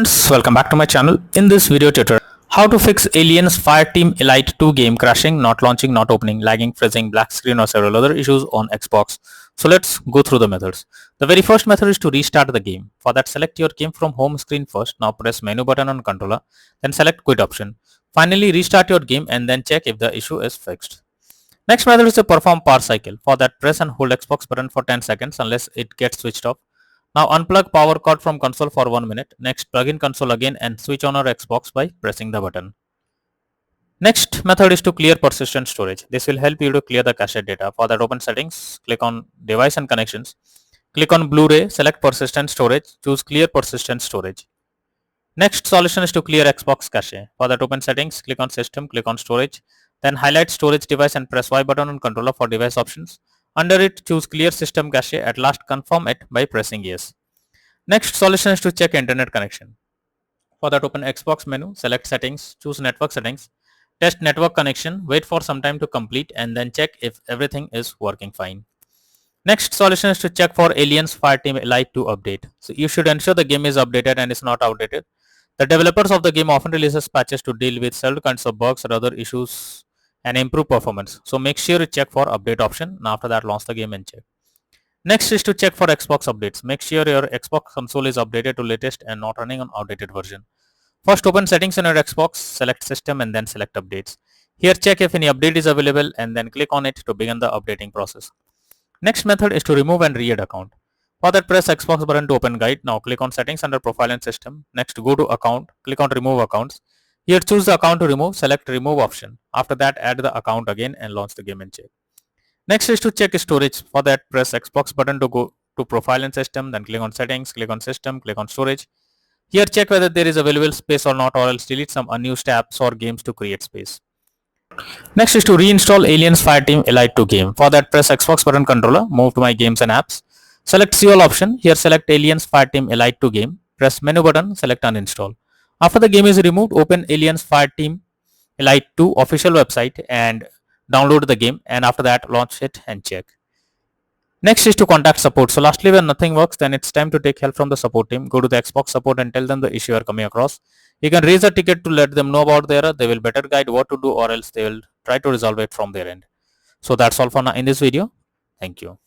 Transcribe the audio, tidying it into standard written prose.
Friends, welcome back to my channel. In this video tutorial, how to fix Alien's Fireteam Elite 2 game crashing, not launching, not opening, lagging, freezing, black screen or several other issues on Xbox. So let's go through the methods. The very first method is to restart the game. For that, select your game from home screen first. Now press menu button on controller, then select quit option. Finally, restart your game and then check if the issue is fixed. Next method is to perform power cycle. For that, press and hold Xbox button for 10 seconds unless it gets switched off. Now unplug power cord from console for 1 minute. Next, plug in console again and switch on our Xbox by pressing the button. Next method is to clear persistent storage. This will help you to clear the cache data. For that, open settings, click on device and connections. Click on Blu-ray, select persistent storage, choose clear persistent storage. Next solution is to clear Xbox cache. For that, open settings, click on system, click on storage, then highlight storage device and press Y button on controller for device options. Under it, choose clear system cache. At last, confirm it by pressing yes. Next solution is to check internet connection. For that, open Xbox menu, select settings, choose network settings, test network connection, wait for some time to complete and then check if everything is working fine. Next solution is to check for Alien's Fireteam Elite 2 update. So you should ensure the game is updated and is not outdated. The developers of the game often releases patches to deal with several kinds of bugs or other issues and improve performance. So make sure you check for update option and after that launch the game and check. Next is to check for Xbox updates. Make sure your Xbox console is updated to latest and not running on outdated version. First, open settings on your Xbox, select system and then select updates. Here check if any update is available and then click on it to begin the updating process. Next method is to remove and re-add account. For that, press Xbox button to open guide. Now click on settings under profile and system. Next, go to account, click on remove accounts. Here choose the account to remove, select remove option. After that, add the account again and launch the game and check. Next is to check storage. For that, press Xbox button to go to profile and system, then click on settings, click on system, click on storage. Here check whether there is available space or not, or else delete some unused apps or games to create space. Next is to reinstall Alien's Fireteam Elite 2 game. For that, press Xbox button controller, move to my games and apps. Select See All option. Here select Alien's Fireteam Elite 2 game. Press menu button, select uninstall. After the game is removed, open Alien's Fireteam Elite 2 official website and download the game, and after that launch it and check. Next is to contact support. So lastly, when nothing works, then it's time to take help from the support team. Go to the Xbox support and tell them the issue you are coming across. You can raise a ticket to let them know about the error. They will better guide what to do, or else they will try to resolve it from their end. So that's all for now in this video. Thank you.